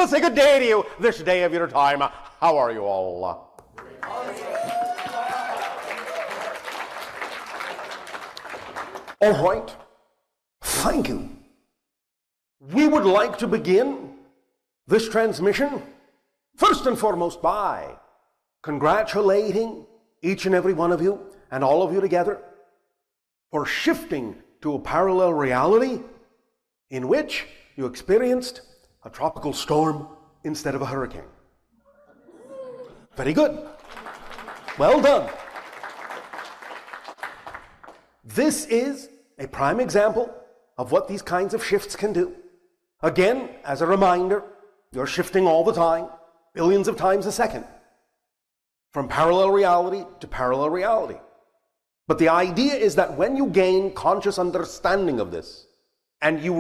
let's say good day to you this day of your time. How are you all? All right. Thank you. We would like to begin this transmission, first and foremost, by congratulating each and every one of you and all of you together for shifting to a parallel reality in which you experienced a tropical storm instead of a hurricane. Very good. Well done. This is a prime example of what these kinds of shifts can do. Again, as a reminder, you're shifting all the time, billions of times a second, from parallel reality to parallel reality. But the idea is that when you gain conscious understanding of this, and you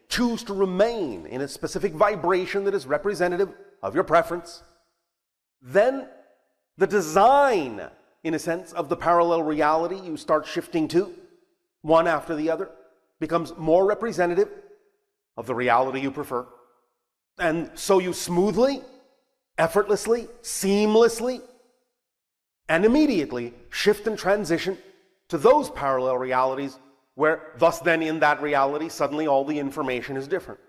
choose to remain in a specific vibration that is representative of your preference, then the design, in a sense, of the parallel reality you start shifting to, one after the other, becomes more representative of the reality you prefer. And so you smoothly, effortlessly, seamlessly, and immediately shift and transition to those parallel realities where thus then in that reality suddenly all the information is different.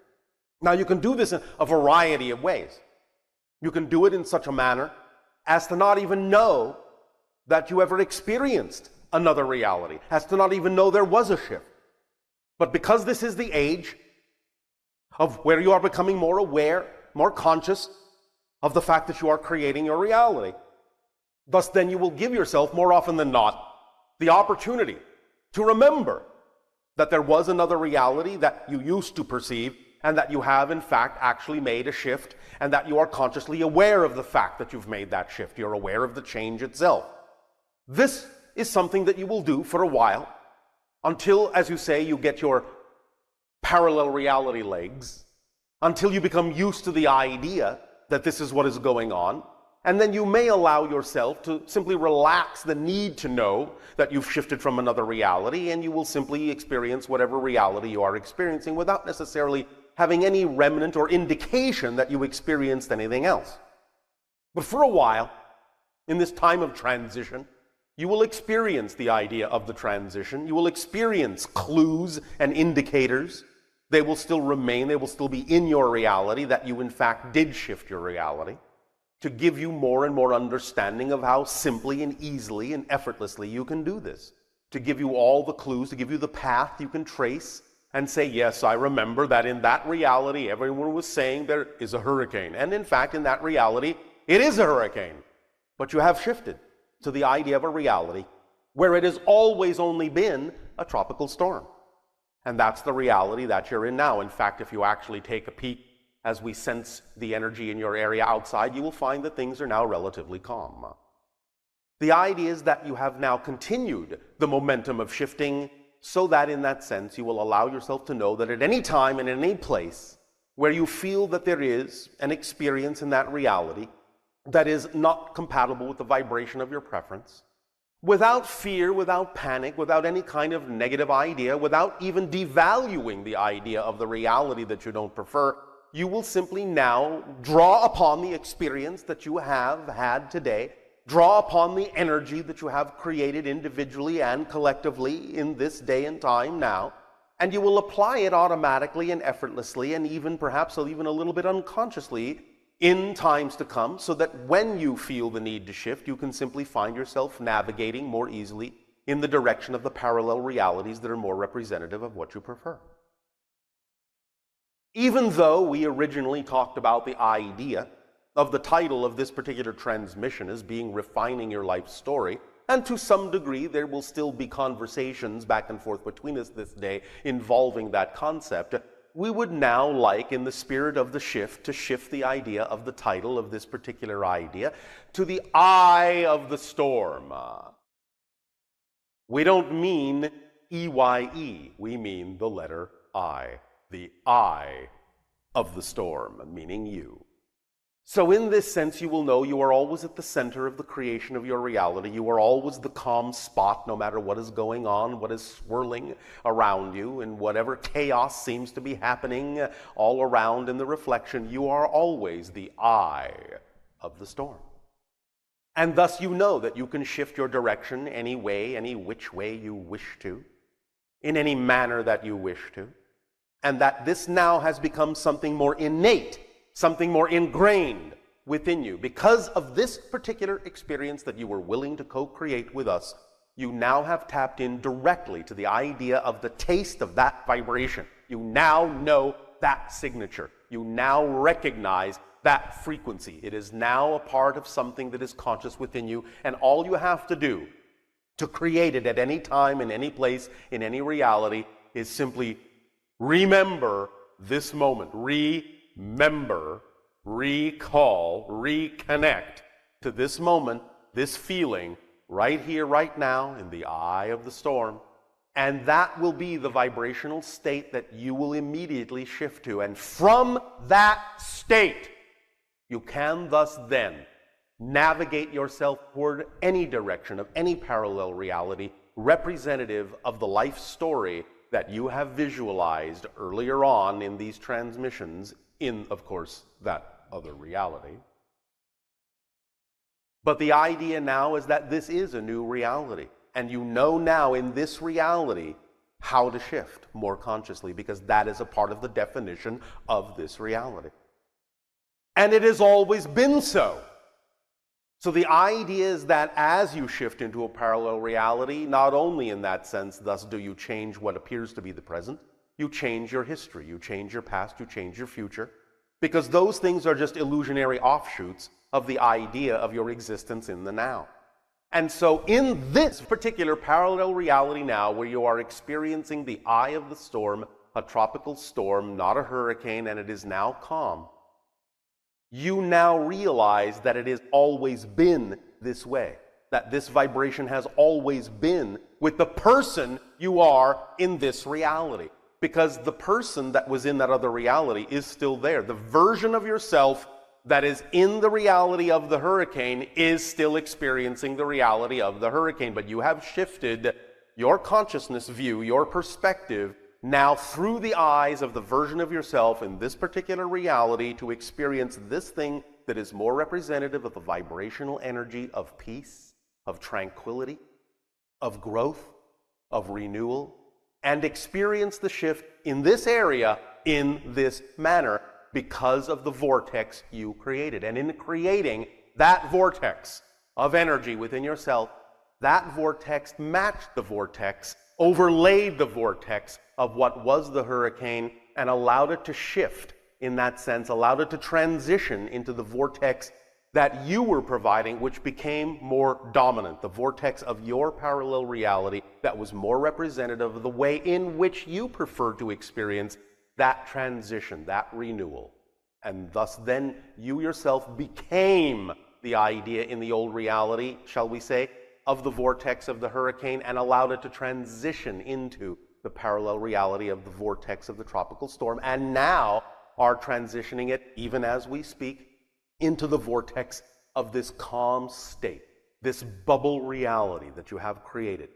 Now you can do this in a variety of ways. You can do it in such a manner as to not even know that you ever experienced another reality, as to not even know there was a shift. But because this is the age of where you are becoming more aware, more conscious of the fact that you are creating your reality, thus then you will give yourself more often than not the opportunity to remember that there was another reality that you used to perceive, and that you have in fact actually made a shift, and that you are consciously aware of the fact that you've made that shift. You're aware of the change itself. This is something that you will do for a while, until, as you say, you get your parallel reality legs, until you become used to the idea that this is what is going on. And then you may allow yourself to simply relax the need to know that you've shifted from another reality, and you will simply experience whatever reality you are experiencing without necessarily having any remnant or indication that you experienced anything else. But for a while, in this time of transition, you will experience the idea of the transition. You will experience clues and indicators. They will still remain, they will still be in your reality that you in fact did shift your reality, to give you more and more understanding of how simply and easily and effortlessly you can do this. To give you all the clues, to give you the path you can trace and say, yes, I remember that in that reality everyone was saying there is a hurricane. And in fact, in that reality, it is a hurricane. But you have shifted to the idea of a reality where it has always only been a tropical storm. And that's the reality that you're in now. In fact, if you actually take a peek as we sense the energy in your area outside, you will find that things are now relatively calm. The idea is that you have now continued the momentum of shifting, so that in that sense you will allow yourself to know that at any time and in any place where you feel that there is an experience in that reality that is not compatible with the vibration of your preference, without fear, without panic, without any kind of negative idea, without even devaluing the idea of the reality that you don't prefer, you will simply now draw upon the experience that you have had today, draw upon the energy that you have created individually and collectively in this day and time now, and you will apply it automatically and effortlessly, and even perhaps even a little bit unconsciously in times to come, so that when you feel the need to shift, you can simply find yourself navigating more easily in the direction of the parallel realities that are more representative of what you prefer. Even though we originally talked about the idea of the title of this particular transmission as being Refining Your Life Story, and to some degree there will still be conversations back and forth between us this day involving that concept, we would now like, in the spirit of the shift, to shift the idea of the title of this particular idea to the eye of the storm. We don't mean E-Y-E, we mean the letter I. The eye of the storm, meaning you. So in this sense, you will know you are always at the center of the creation of your reality. You are always the calm spot, no matter what is going on, what is swirling around you, and whatever chaos seems to be happening all around in the reflection. You are always the eye of the storm. And thus you know that you can shift your direction any way, any which way you wish to, in any manner that you wish to, and that this now has become something more innate, something more ingrained within you. Because of this particular experience that you were willing to co-create with us, you now have tapped in directly to the idea of the taste of that vibration. You now know that signature. You now recognize that frequency. It is now a part of something that is conscious within you, and all you have to do to create it at any time, in any place, in any reality, is simply remember this moment. Remember, recall, reconnect to this moment, this feeling, right here, right now, in the eye of the storm. And that will be the vibrational state that you will immediately shift to. And from that state, you can thus then navigate yourself toward any direction of any parallel reality representative of the life story that you have visualized earlier on in these transmissions in, of course, that other reality. But the idea now is that this is a new reality, and you know now in this reality how to shift more consciously, because that is a part of the definition of this reality. And it has always been so. So the idea is that as you shift into a parallel reality, not only in that sense, thus do you change what appears to be the present, you change your history, you change your past, you change your future, because those things are just illusionary offshoots of the idea of your existence in the now. And so in this particular parallel reality now, where you are experiencing the eye of the storm, a tropical storm, not a hurricane, and it is now calm, you now realize that it has always been this way, that this vibration has always been with the person you are in this reality. Because the person that was in that other reality is still there. The version of yourself that is in the reality of the hurricane is still experiencing the reality of the hurricane. But you have shifted your consciousness view, your perspective, now through the eyes of the version of yourself in this particular reality to experience this thing that is more representative of the vibrational energy of peace, of tranquility, of growth, of renewal, and experience the shift in this area in this manner because of the vortex you created. And in creating that vortex of energy within yourself, that vortex matched the vortex, overlaid the vortex of what was the hurricane, and allowed it to shift in that sense, allowed it to transition into the vortex that you were providing, which became more dominant, the vortex of your parallel reality that was more representative of the way in which you preferred to experience that transition, that renewal. And thus then you yourself became the idea in the old reality, shall we say, of the vortex of the hurricane, and allowed it to transition into the parallel reality of the vortex of the tropical storm, and now are transitioning it, even as we speak, into the vortex of this calm state, this bubble reality that you have created.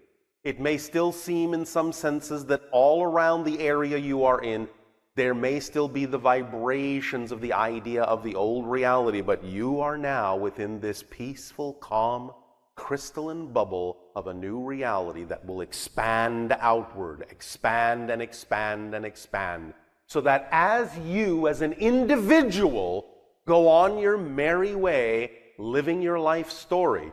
It may still seem in some senses that all around the area you are in, there may still be the vibrations of the idea of the old reality, but you are now within this peaceful, calm, crystalline bubble of a new reality that will expand outward, expand and expand and expand, so that as you, as an individual, go on your merry way, living your life story,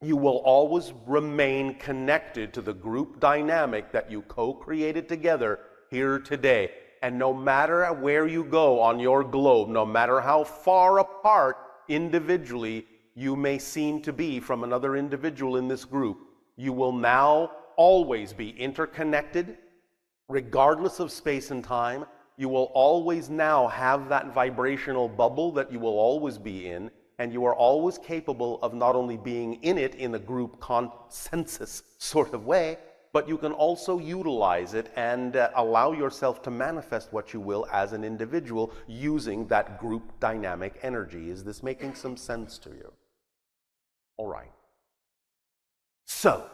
you will always remain connected to the group dynamic that you co-created together here today. And no matter where you go on your globe, no matter how far apart individually you may seem to be from another individual in this group, you will now always be interconnected, regardless of space and time. You will always now have that vibrational bubble that you will always be in, and you are always capable of not only being in it in a group consensus sort of way, but you can also utilize it and allow yourself to manifest what you will as an individual using that group dynamic energy. Is this making some sense to you? All right. So,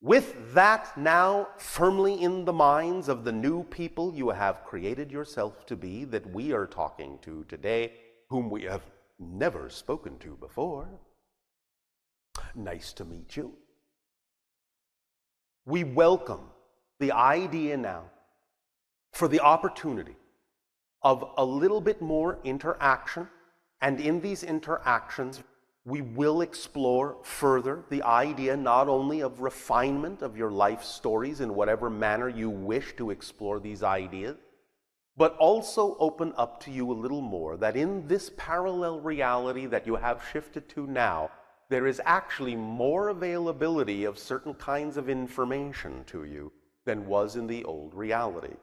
with that now firmly in the minds of the new people you have created yourself to be, that we are talking to today, whom we have never spoken to before, nice to meet you. We welcome the idea now for the opportunity of a little bit more interaction, and in these interactions we will explore further the idea not only of refinement of your life stories in whatever manner you wish to explore these ideas, but also open up to you a little more that in this parallel reality that you have shifted to now, there is actually more availability of certain kinds of information to you than was in the old reality.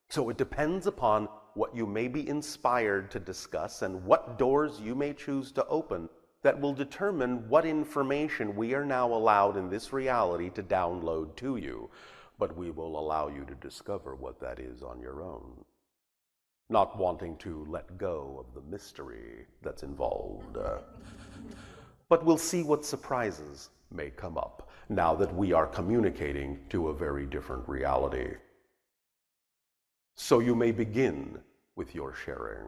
So it depends upon what you may be inspired to discuss and what doors you may choose to open that will determine what information we are now allowed in this reality to download to you. But we will allow you to discover what that is on your own, not wanting to let go of the mystery that's involved. But we'll see what surprises may come up now that we are communicating to a very different reality. So you may begin with your sharing.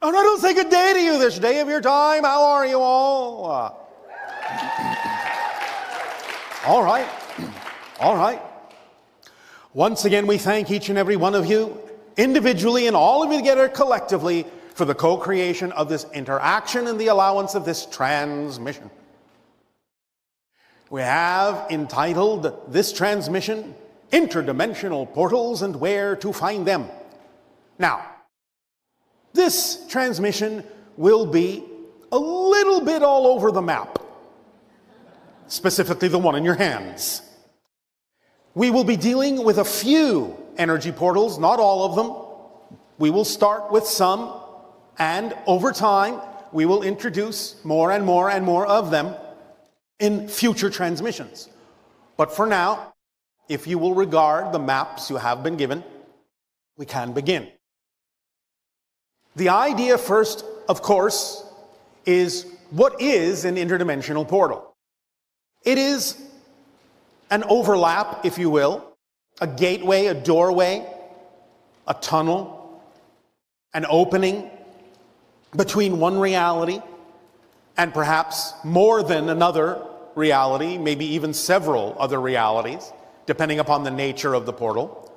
Oh, no, don't say good day to you this day of your time. How are you all? All right. All right. Once again, we thank each and every one of you, individually and all of you together collectively, for the co-creation of this interaction and the allowance of this transmission. We have entitled this transmission, Interdimensional Portals and Where to Find Them. Now, this transmission will be a little bit all over the map, specifically the one in your hands. We will be dealing with a few energy portals, not all of them. We will start with some, and over time, we will introduce more and more and more of them in future transmissions. But for now, if you will regard the maps you have been given, we can begin. The idea first, of course, is what is an interdimensional portal? It is an overlap, if you will, a gateway, a doorway, a tunnel, an opening between one reality and perhaps more than another reality, maybe even several other realities, depending upon the nature of the portal.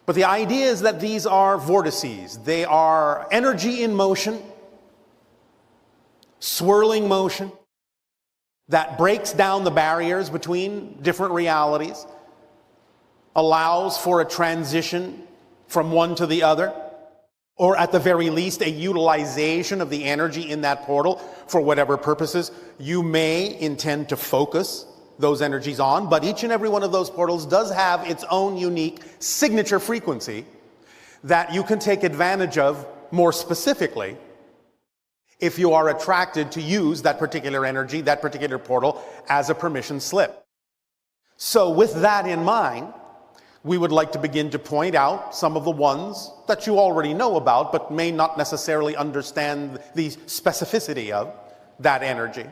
But the idea is that these are vortices. They are energy in motion, swirling motion, that breaks down the barriers between different realities, allows for a transition from one to the other, or at the very least, a utilization of the energy in that portal for whatever purposes you may intend to focus those energies on. But each and every one of those portals does have its own unique signature frequency that you can take advantage of more specifically if you are attracted to use that particular energy, that particular portal, as a permission slip. So with that in mind, we would like to begin to point out some of the ones that you already know about, but may not necessarily understand the specificity of that energy.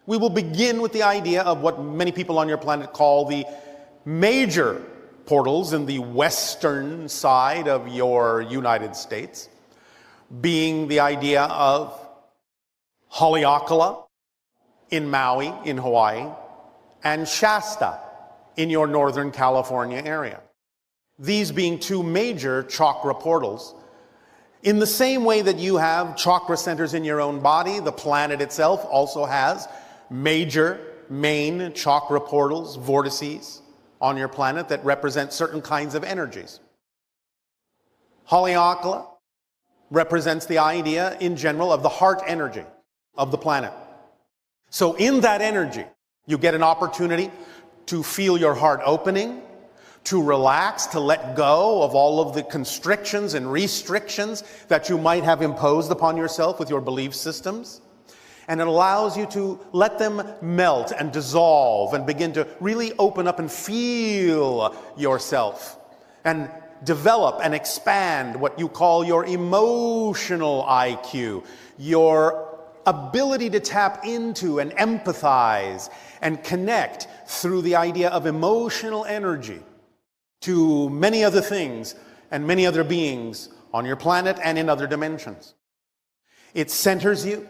We will begin with the idea of what many people on your planet call the major portals in the western side of your United States, being the idea of Haleakala in Maui, in Hawaii, and Shasta in your Northern California area. These being two major chakra portals. In the same way that you have chakra centers in your own body, the planet itself also has major main chakra portals, vortices on your planet that represent certain kinds of energies. Haleakala represents the idea in general of the heart energy of the planet. So in that energy, you get an opportunity to feel your heart opening, to relax, to let go of all of the constrictions and restrictions that you might have imposed upon yourself with your belief systems. And it allows you to let them melt and dissolve and begin to really open up and feel yourself and develop and expand what you call your emotional IQ, your ability to tap into and empathize and connect through the idea of emotional energy to many other things and many other beings on your planet and in other dimensions. It centers you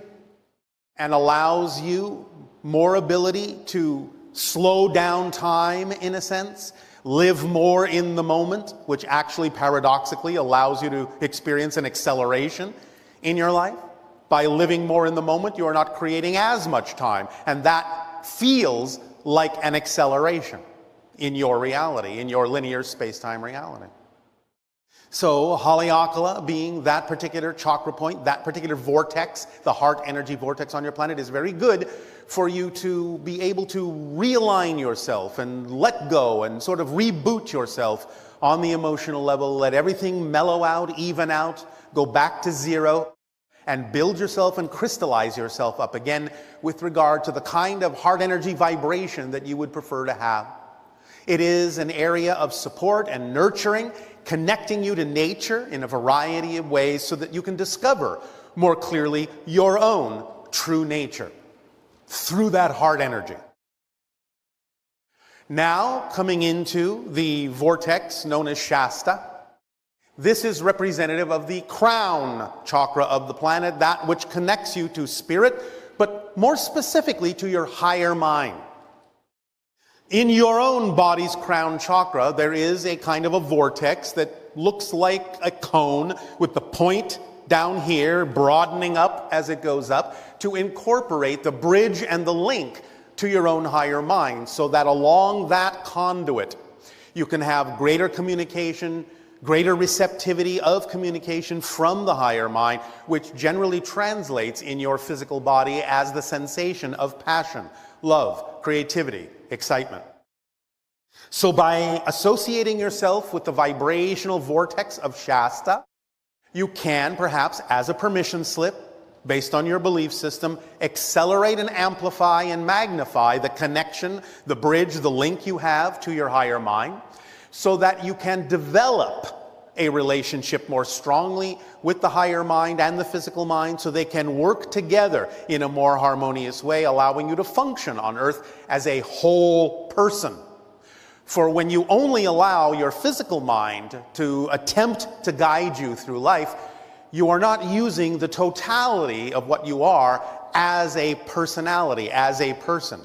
and allows you more ability to slow down time, in a sense, live more in the moment, which actually paradoxically allows you to experience an acceleration in your life. By living more in the moment, you are not creating as much time, and that feels like an acceleration in your reality, in your linear space-time reality. So Haleakala, being that particular chakra point, that particular vortex, the heart energy vortex on your planet, is very good for you to be able to realign yourself and let go and sort of reboot yourself on the emotional level, let everything mellow out, even out, go back to zero, and build yourself and crystallize yourself up again with regard to the kind of heart energy vibration that you would prefer to have. It is an area of support and nurturing, connecting you to nature in a variety of ways so that you can discover more clearly your own true nature through that heart energy. Now, coming into the vortex known as Shasta, this is representative of the crown chakra of the planet, that which connects you to spirit, but more specifically to your higher mind. In your own body's crown chakra, there is a kind of a vortex that looks like a cone with the point down here broadening up as it goes up to incorporate the bridge and the link to your own higher mind, so that along that conduit you can have greater communication, greater receptivity of communication from the higher mind, which generally translates in your physical body as the sensation of passion, love, creativity, excitement. So by associating yourself with the vibrational vortex of Shasta, you can perhaps, as a permission slip, based on your belief system, accelerate and amplify and magnify the connection, the bridge, the link you have to your higher mind, so that you can develop a relationship more strongly with the higher mind and the physical mind, so they can work together in a more harmonious way, allowing you to function on Earth as a whole person. For when you only allow your physical mind to attempt to guide you through life, you are not using the totality of what you are as a personality, as a person.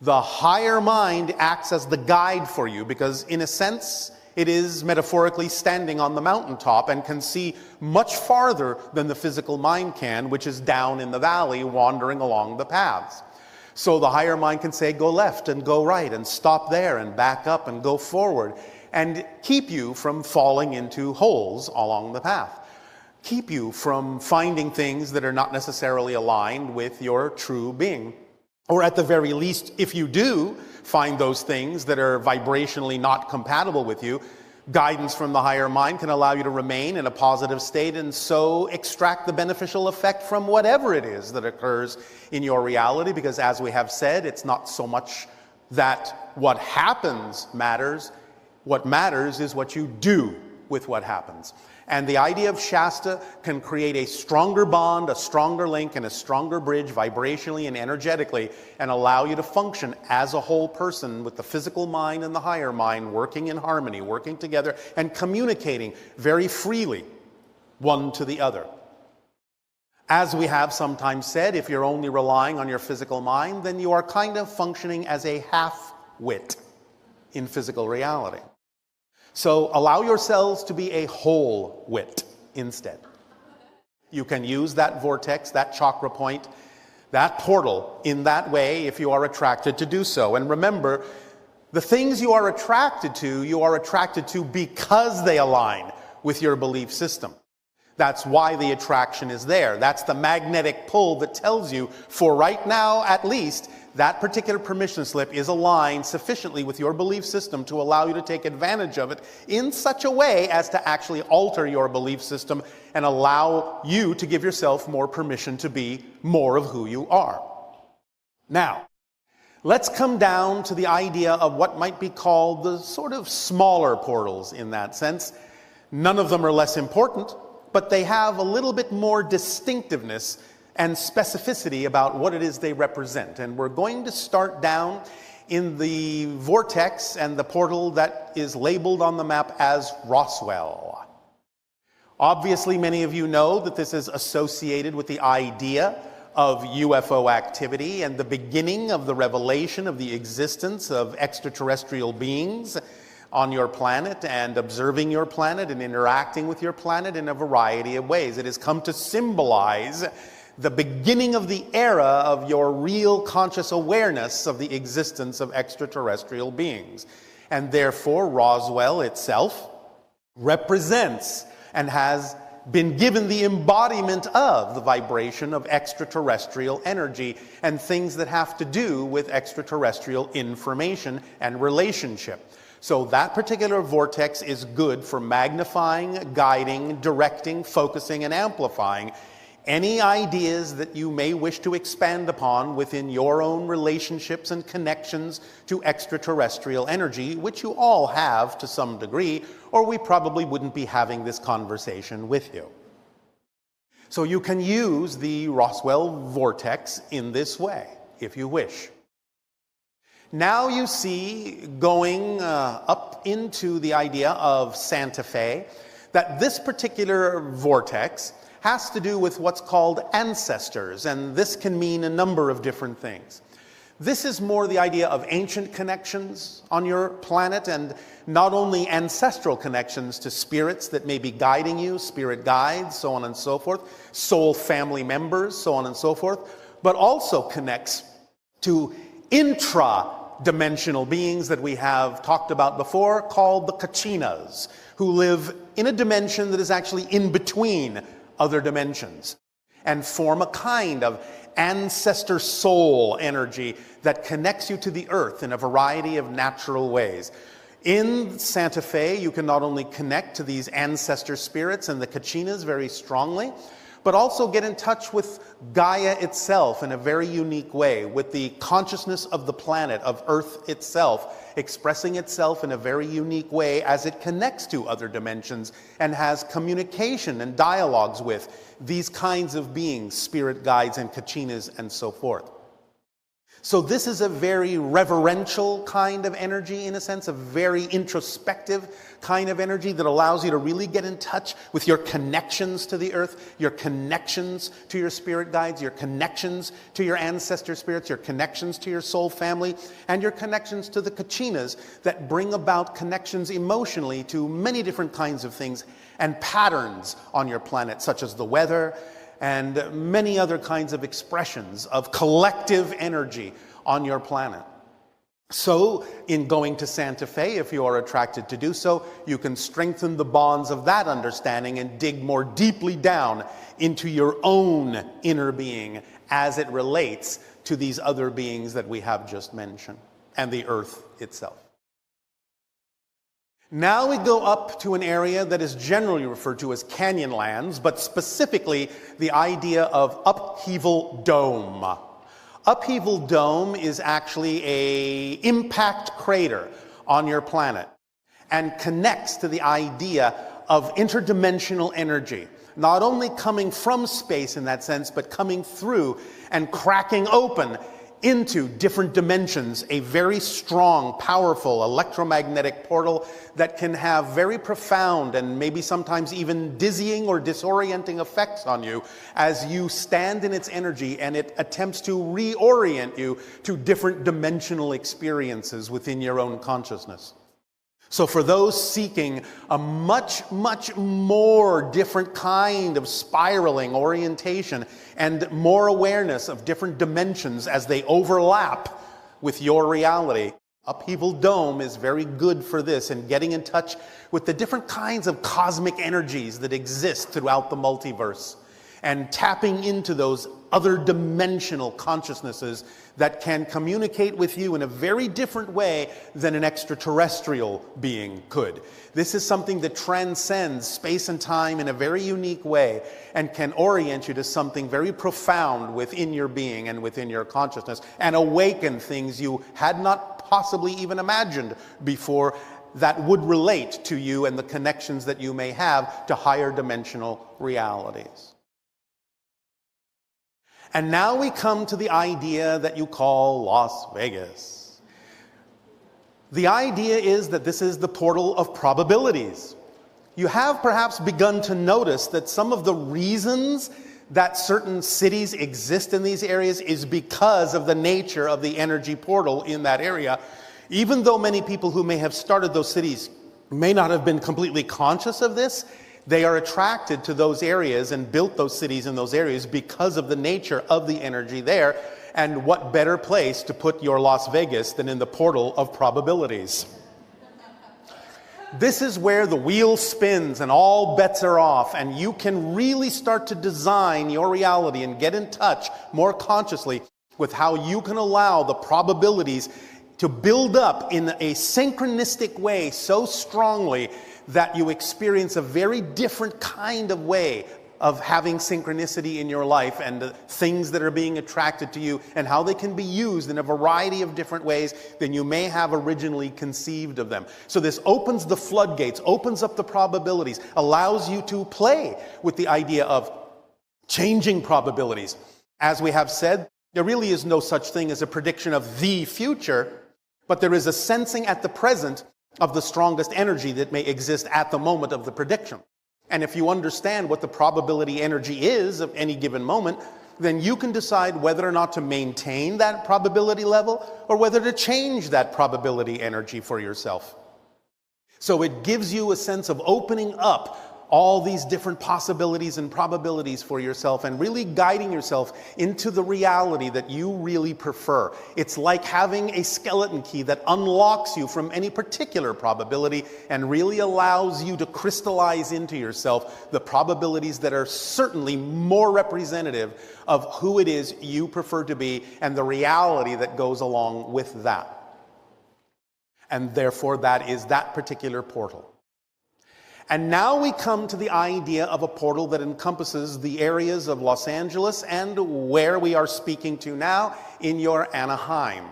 The higher mind acts as the guide for you because, in a sense, it is metaphorically standing on the mountaintop and can see much farther than the physical mind can, which is down in the valley wandering along the paths. So the higher mind can say, go left and go right and stop there and back up and go forward, and keep you from falling into holes along the path. Keep you from finding things that are not necessarily aligned with your true being. Or at the very least, if you do find those things that are vibrationally not compatible with you, guidance from the higher mind can allow you to remain in a positive state and so extract the beneficial effect from whatever it is that occurs in your reality, because as we have said, it's not so much that what happens matters. What matters is what you do with what happens. And the idea of Shasta can create a stronger bond, a stronger link, and a stronger bridge vibrationally and energetically, and allow you to function as a whole person with the physical mind and the higher mind working in harmony, working together, and communicating very freely one to the other. As we have sometimes said, if you're only relying on your physical mind, then you are kind of functioning as a half-wit in physical reality. So allow yourselves to be a whole wit instead. You can use that vortex, that chakra point, that portal in that way if you are attracted to do so. And remember, the things you are attracted to because they align with your belief system. That's why the attraction is there. That's the magnetic pull that tells you, for right now at least, that particular permission slip is aligned sufficiently with your belief system to allow you to take advantage of it in such a way as to actually alter your belief system and allow you to give yourself more permission to be more of who you are. Now, let's come down to the idea of what might be called the sort of smaller portals in that sense. None of them are less important, but they have a little bit more distinctiveness and specificity about what it is they represent. And we're going to start down in the vortex and the portal that is labeled on the map as Roswell. Obviously, many of you know that this is associated with the idea of UFO activity and the beginning of the revelation of the existence of extraterrestrial beings on your planet and observing your planet and interacting with your planet in a variety of ways. It has come to symbolize the beginning of the era of your real conscious awareness of the existence of extraterrestrial beings. And therefore, Roswell itself represents and has been given the embodiment of the vibration of extraterrestrial energy and things that have to do with extraterrestrial information and relationship. So that particular vortex is good for magnifying, guiding, directing, focusing, and amplifying any ideas that you may wish to expand upon within your own relationships and connections to extraterrestrial energy, which you all have to some degree, or we probably wouldn't be having this conversation with you. So you can use the Roswell vortex in this way, if you wish. Now you see, going up into the idea of Santa Fe, that this particular vortex has to do with what's called ancestors, and this can mean a number of different things. This is more the idea of ancient connections on your planet, and not only ancestral connections to spirits that may be guiding you, spirit guides, so on and so forth, soul family members, so on and so forth, but also connects to intra-dimensional beings that we have talked about before, called the Kachinas, who live in a dimension that is actually in between other dimensions and form a kind of ancestor soul energy that connects you to the earth in a variety of natural ways. In Santa Fe, you can not only connect to these ancestor spirits and the Kachinas very strongly, but also get in touch with Gaia itself in a very unique way, with the consciousness of the planet, of Earth itself, expressing itself in a very unique way as it connects to other dimensions and has communication and dialogues with these kinds of beings, spirit guides and Kachinas and so forth. So this is a very reverential kind of energy, in a sense, a very introspective kind of energy that allows you to really get in touch with your connections to the earth, your connections to your spirit guides, your connections to your ancestor spirits, your connections to your soul family, and your connections to the Kachinas that bring about connections emotionally to many different kinds of things and patterns on your planet, such as the weather, and many other kinds of expressions of collective energy on your planet. So, in going to Santa Fe, if you are attracted to do so, you can strengthen the bonds of that understanding and dig more deeply down into your own inner being as it relates to these other beings that we have just mentioned, and the earth itself. Now we go up to an area that is generally referred to as Canyonlands, but specifically the idea of Upheaval Dome. Upheaval Dome is actually an impact crater on your planet and connects to the idea of interdimensional energy, not only coming from space in that sense, but coming through and cracking open into different dimensions, a very strong, powerful electromagnetic portal that can have very profound and maybe sometimes even dizzying or disorienting effects on you as you stand in its energy, and it attempts to reorient you to different dimensional experiences within your own consciousness. So for those seeking a much, much more different kind of spiraling orientation and more awareness of different dimensions as they overlap with your reality, Upheaval Dome is very good for this and getting in touch with the different kinds of cosmic energies that exist throughout the multiverse and tapping into those other dimensional consciousnesses that can communicate with you in a very different way than an extraterrestrial being could. This is something that transcends space and time in a very unique way and can orient you to something very profound within your being and within your consciousness and awaken things you had not possibly even imagined before that would relate to you and the connections that you may have to higher dimensional realities. And now we come to the idea that you call Las Vegas. The idea is that this is the portal of probabilities. You have perhaps begun to notice that some of the reasons that certain cities exist in these areas is because of the nature of the energy portal in that area. Even though many people who may have started those cities may not have been completely conscious of this, they are attracted to those areas and built those cities in those areas because of the nature of the energy there. And what better place to put your Las Vegas than in the portal of probabilities? This is where the wheel spins and all bets are off, and you can really start to design your reality and get in touch more consciously with how you can allow the probabilities to build up in a synchronistic way so strongly that you experience a very different kind of way of having synchronicity in your life and the things that are being attracted to you and how they can be used in a variety of different ways than you may have originally conceived of them. So this opens the floodgates, opens up the probabilities, allows you to play with the idea of changing probabilities. As we have said, there really is no such thing as a prediction of the future, but there is a sensing at the present of the strongest energy that may exist at the moment of the prediction. And if you understand what the probability energy is of any given moment, then you can decide whether or not to maintain that probability level or whether to change that probability energy for yourself. So it gives you a sense of opening up all these different possibilities and probabilities for yourself and really guiding yourself into the reality that you really prefer. It's like having a skeleton key that unlocks you from any particular probability and really allows you to crystallize into yourself the probabilities that are certainly more representative of who it is you prefer to be and the reality that goes along with that. And therefore, that is that particular portal. And now we come to the idea of a portal that encompasses the areas of Los Angeles and where we are speaking to now in your Anaheim.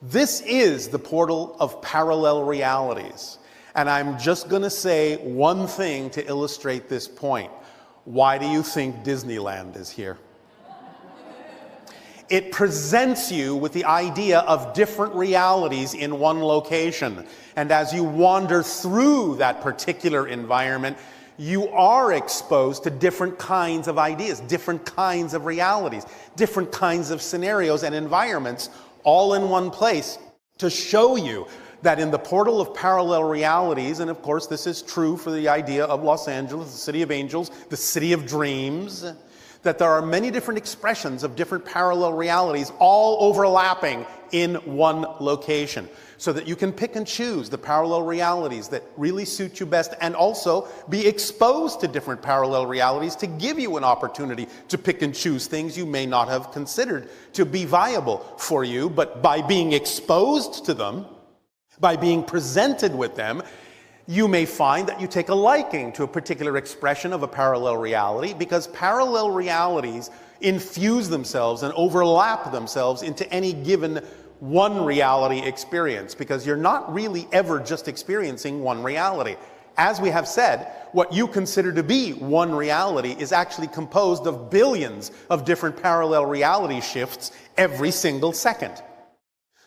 This is the portal of parallel realities. And I'm just going to say one thing to illustrate this point. Why do you think Disneyland is here? It presents you with the idea of different realities in one location. And as you wander through that particular environment, you are exposed to different kinds of ideas, different kinds of realities, different kinds of scenarios and environments all in one place to show you that in the portal of parallel realities, and of course this is true for the idea of Los Angeles, the city of angels, the city of dreams, that there are many different expressions of different parallel realities all overlapping in one location so that you can pick and choose the parallel realities that really suit you best and also be exposed to different parallel realities to give you an opportunity to pick and choose things you may not have considered to be viable for you, but by being exposed to them, by being presented with them, you may find that you take a liking to a particular expression of a parallel reality because parallel realities infuse themselves and overlap themselves into any given one reality experience because you're not really ever just experiencing one reality. As we have said, what you consider to be one reality is actually composed of billions of different parallel reality shifts every single second.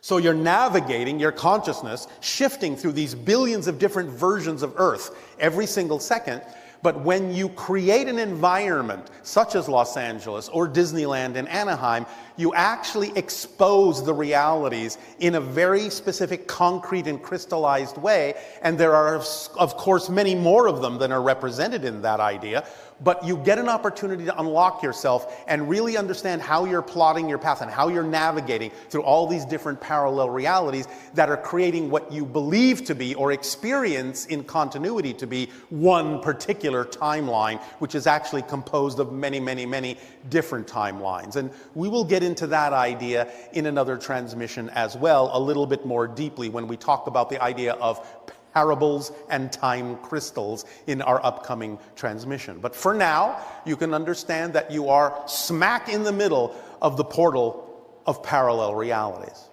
So you're navigating your consciousness, shifting through these billions of different versions of Earth every single second. But when you create an environment such as Los Angeles or Disneyland in Anaheim, you actually expose the realities in a very specific, concrete and crystallized way. And there are, of course, many more of them than are represented in that idea. But you get an opportunity to unlock yourself and really understand how you're plotting your path and how you're navigating through all these different parallel realities that are creating what you believe to be or experience in continuity to be one particular timeline, which is actually composed of many, many, many different timelines. And we will get into that idea in another transmission as well, a little bit more deeply when we talk about the idea of parables and time crystals in our upcoming transmission. But for now, you can understand that you are smack in the middle of the portal of parallel realities.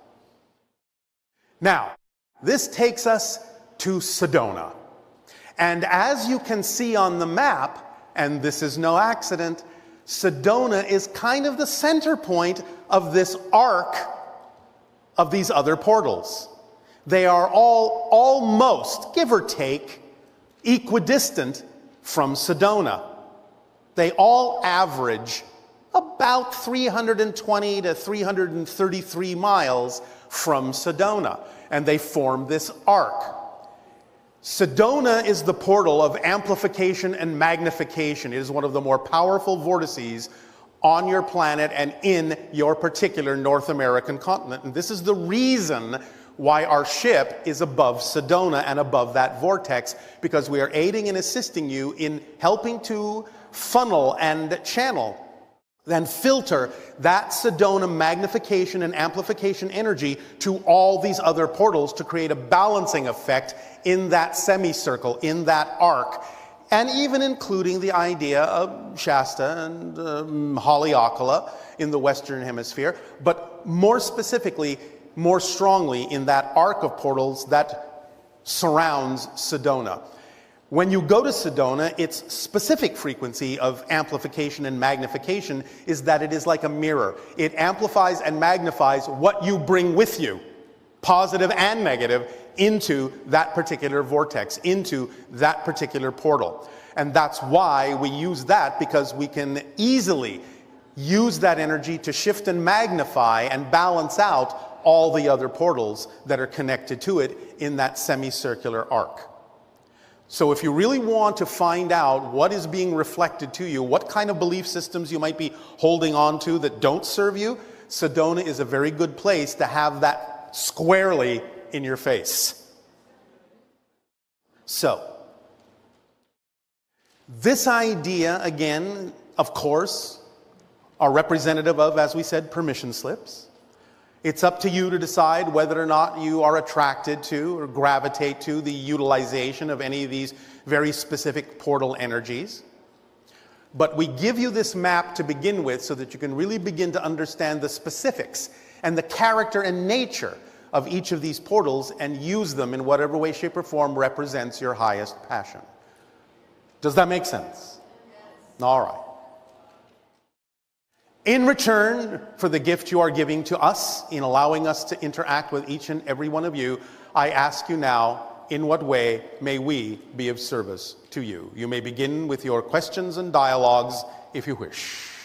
Now, this takes us to Sedona. And as you can see on the map, and this is no accident, Sedona is kind of the center point of this arc of these other portals. They are all almost, give or take, equidistant from Sedona. They all average about 320 to 333 miles from Sedona, and they form this arc. Sedona is the portal of amplification and magnification. It is one of the more powerful vortices on your planet and in your particular North American continent. And this is the reason why our ship is above Sedona and above that vortex, because we are aiding and assisting you in helping to funnel and channel, then filter that Sedona magnification and amplification energy to all these other portals to create a balancing effect in that semicircle, in that arc, and even including the idea of Shasta and Haleakala in the Western Hemisphere, but more specifically, more strongly in that arc of portals that surrounds Sedona. When you go to Sedona, its specific frequency of amplification and magnification is that it is like a mirror. It amplifies and magnifies what you bring with you, positive and negative, into that particular vortex, into that particular portal. And that's why we use that, because we can easily use that energy to shift and magnify and balance out all the other portals that are connected to it in that semicircular arc. So if you really want to find out what is being reflected to you, what kind of belief systems you might be holding on to that don't serve you, Sedona is a very good place to have that squarely in your face. So, this idea, again, of course, are representative of, as we said, permission slips. It's up to you to decide whether or not you are attracted to or gravitate to the utilization of any of these very specific portal energies. But we give you this map to begin with so that you can really begin to understand the specifics and the character and nature of each of these portals and use them in whatever way, shape, or form represents your highest passion. Does that make sense? Yes. All right. In return for the gift you are giving to us in allowing us to interact with each and every one of you, I ask you now, in what way may we be of service to you? You may begin with your questions and dialogues if you wish.